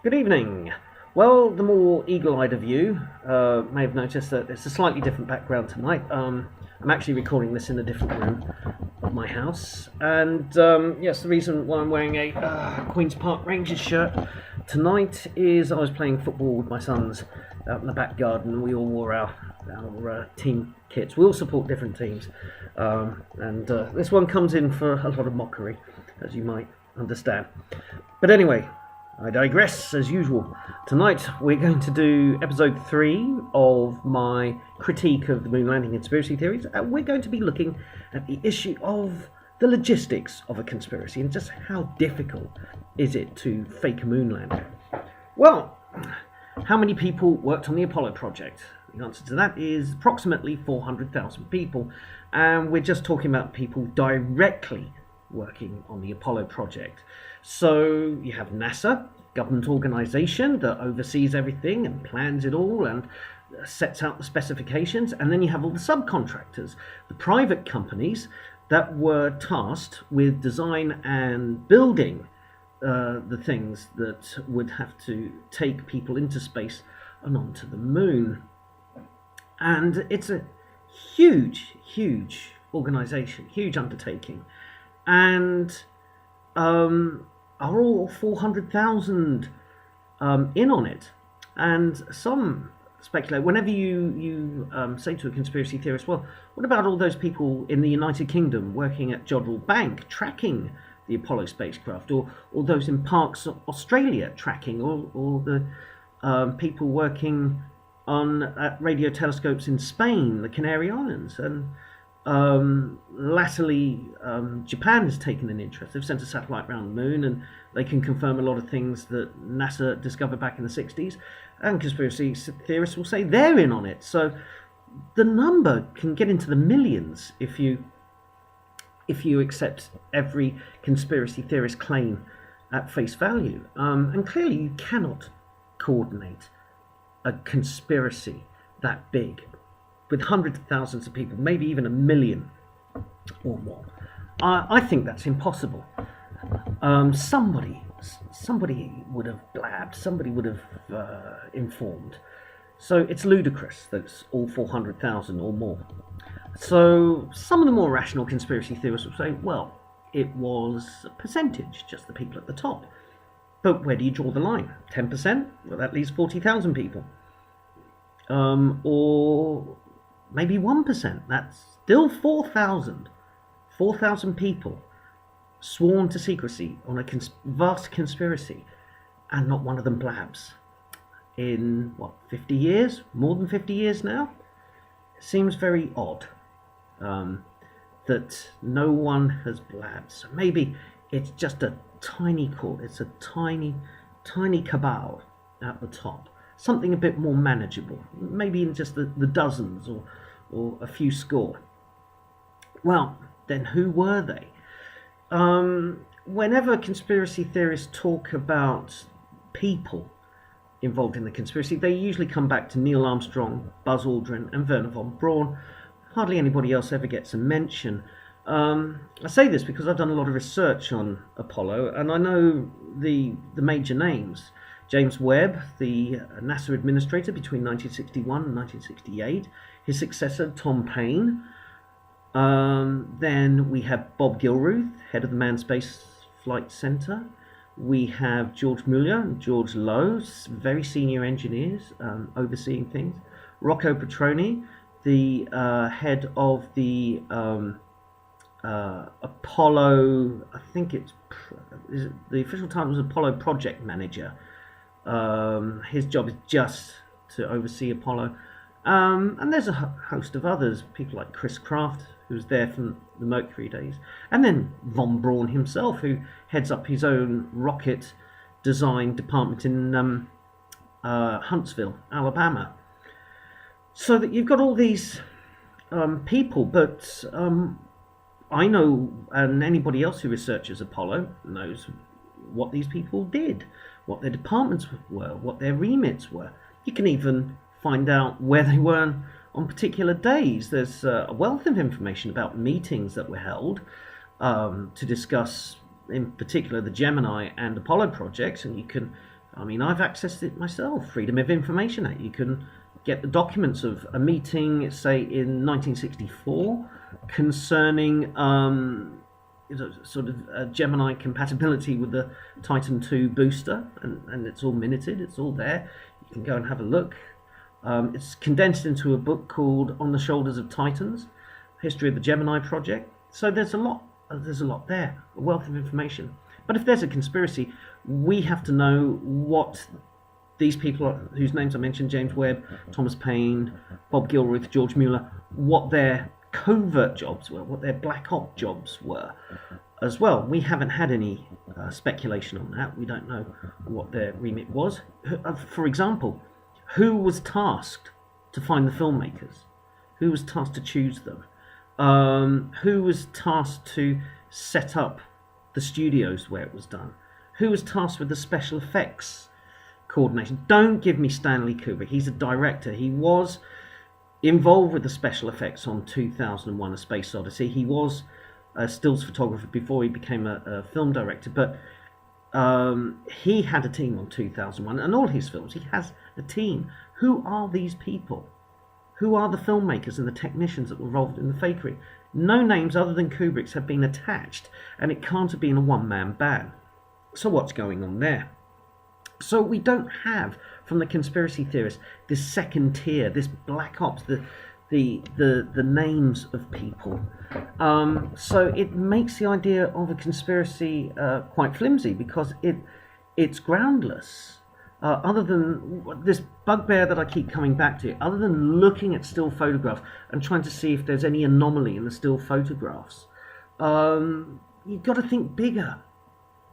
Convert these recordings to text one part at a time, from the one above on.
Good evening. Well, the more eagle-eyed of you may have noticed that it's a slightly different background tonight. I'm actually recording this in a different room of my house, and yes, the reason why I'm wearing a Queen's Park Rangers shirt tonight is I was playing football with my sons out in the back garden. We all wore our team kits. We all support different teams, and this one comes in for a lot of mockery, as you might understand. But anyway, I digress as usual. Tonight we're going to do episode 3 of my critique of the moon landing conspiracy theories, and we're going to be looking at the issue of the logistics of a conspiracy and just how difficult is it to fake a moon landing. Well, how many people worked on the Apollo project? The answer to that is approximately 400,000 people, and we're just talking about people directly working on the Apollo project. So you have NASA, government organization that oversees everything and plans it all and sets out the specifications, and then you have all the subcontractors, the private companies that were tasked with design and building the things that would have to take people into space and onto the moon. And it's a huge organization, huge undertaking. And are all 400,000 in on it? And some speculate, whenever you say to a conspiracy theorist, well, what about all those people in the United Kingdom working at Jodrell Bank tracking the Apollo spacecraft, or those in Parkes, Australia tracking, or the people working at radio telescopes in Spain, the Canary Islands, and latterly, Japan has taken an interest. They've sent a satellite around the moon, and they can confirm a lot of things that NASA discovered back in the 60s. And conspiracy theorists will say they're in on it. So the number can get into the millions if you accept every conspiracy theorist claim at face value. And clearly, you cannot coordinate a conspiracy that big, with hundreds of thousands of people, maybe even a million or more. I think that's impossible. Somebody would have blabbed, somebody would have informed. So it's ludicrous that it's all 400,000 or more. So some of the more rational conspiracy theorists will say, well, it was a percentage, just the people at the top. But where do you draw the line? 10%? Well, that leaves 40,000 people. Or maybe 1%. That's still 4,000 people sworn to secrecy on a vast conspiracy, and not one of them blabs. In, 50 years? More than 50 years now? It seems very odd that no one has blabbed. So maybe it's just a tiny court. It's a tiny cabal at the top. Something a bit more manageable. Maybe in just the dozens or a few score. Well, then who were they? Whenever conspiracy theorists talk about people involved in the conspiracy, they usually come back to Neil Armstrong, Buzz Aldrin, and Werner von Braun. Hardly anybody else ever gets a mention. I say this because I've done a lot of research on Apollo, and I know the major names. James Webb, the NASA administrator between 1961 and 1968. His successor, Tom Paine. Then we have Bob Gilruth, head of the Manned Space Flight Center. We have George Mueller and George Lowe, very senior engineers overseeing things. Rocco Petroni, the head of the Apollo, I think the official title was Apollo Project Manager. His job is just to oversee Apollo. And there's a host of others, people like Chris Kraft, who was there from the Mercury days, and then Von Braun himself, who heads up his own rocket design department in Huntsville, Alabama. So that you've got all these people, but I know, and anybody else who researches Apollo knows what these people did, what their departments were, what their remits were. You can even find out where they were on particular days. There's a wealth of information about meetings that were held to discuss, in particular, the Gemini and Apollo projects, and you can I mean, I've accessed it myself. Freedom of Information Act. You can get the documents of a meeting, say in 1964, concerning sort of Gemini compatibility with the Titan II booster, and it's all minuted. It's all there. You can go and have a look. It's condensed into a book called On the Shoulders of Titans, History of the Gemini Project. So there's a lot there, a wealth of information. But if there's a conspiracy, we have to know what these people, whose names I mentioned, James Webb, Thomas Paine, Bob Gilruth, George Mueller, what their covert jobs were, what their black op jobs were as well. We haven't had any speculation on that. We don't know what their remit was. For example, who was tasked to find the filmmakers? Who was tasked to choose them? Who was tasked to set up the studios where it was done? Who was tasked with the special effects coordination? Don't give me Stanley Kubrick. He's a director. He was involved with the special effects on 2001: A Space Odyssey. He was a stills photographer before he became a film director, but he had a team on 2001, and all his films, he has a team. Who are these people? Who are the filmmakers and the technicians that were involved in the fakery? No names other than Kubrick's have been attached, and it can't have been a one-man band. So what's going on there? So we don't have, from the conspiracy theorists, this second tier, this black ops, the names of people. So it makes the idea of a conspiracy quite flimsy, because it's groundless. Other than this bugbear that I keep coming back to, other than looking at still photographs and trying to see if there's any anomaly in the still photographs, you've got to think bigger.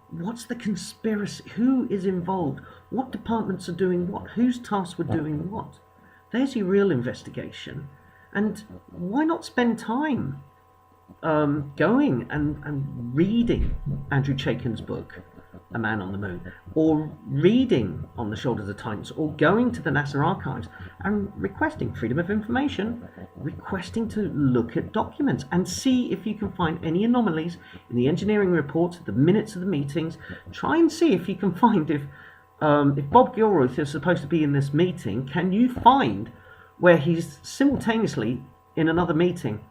What's the conspiracy? Who is involved? What departments are doing what? Who's tasked with doing what? There's your real investigation. And why not spend time going and reading Andrew Chaikin's book, A Man on the Moon, or reading On the Shoulders of Titans, or going to the NASA archives and requesting freedom of information, requesting to look at documents and see if you can find any anomalies in the engineering reports, the minutes of the meetings. Try and see if you can find if Bob Gilruth is supposed to be in this meeting, can you find where he's simultaneously in another meeting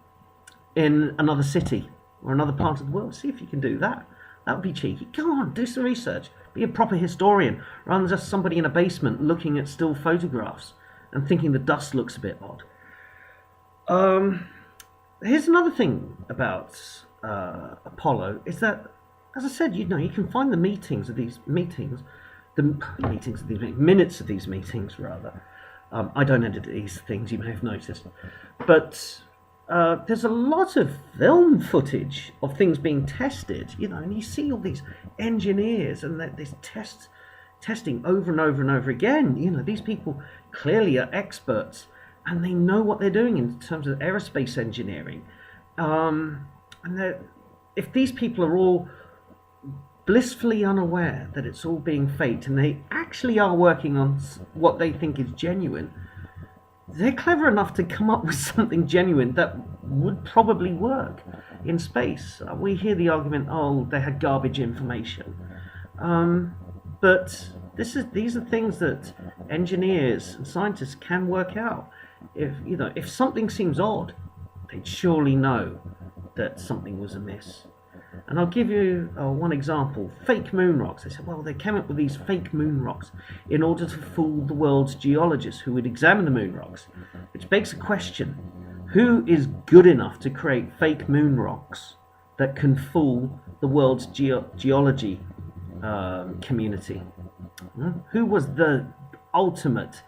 in another city or another part of the world? See if you can do that. That would be cheeky. Go on, do some research. Be a proper historian, rather than just somebody in a basement looking at still photographs and thinking the dust looks a bit odd. Here's another thing about Apollo, is that, as I said, you can find the minutes of these meetings, rather. I don't edit these things, you may have noticed. But there's a lot of film footage of things being tested, and you see all these engineers and this testing over and over and over again. These people clearly are experts and they know what they're doing in terms of aerospace engineering. And if these people are all blissfully unaware that it's all being faked and they actually are working on what they think is genuine, they're clever enough to come up with something genuine that would probably work in space. We hear the argument, they had garbage information. But these are things that engineers and scientists can work out. If something seems odd, they'd surely know that something was amiss. And I'll give you one example. Fake moon rocks. They said, they came up with these fake moon rocks in order to fool the world's geologists who would examine the moon rocks. Which begs the question, who is good enough to create fake moon rocks that can fool the world's geology community? Who was the ultimate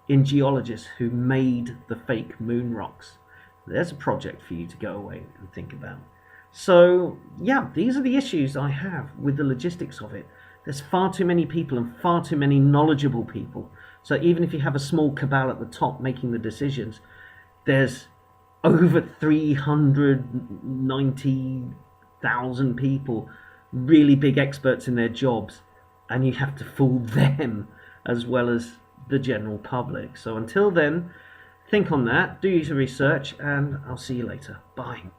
in geologists who made the fake moon rocks? There's a project for you to go away and think about. So, these are the issues I have with the logistics of it. There's far too many people and far too many knowledgeable people. So even if you have a small cabal at the top making the decisions, there's over 390,000 people, really big experts in their jobs, and you have to fool them as well as the general public. So until then, think on that, do your research, and I'll see you later. Bye.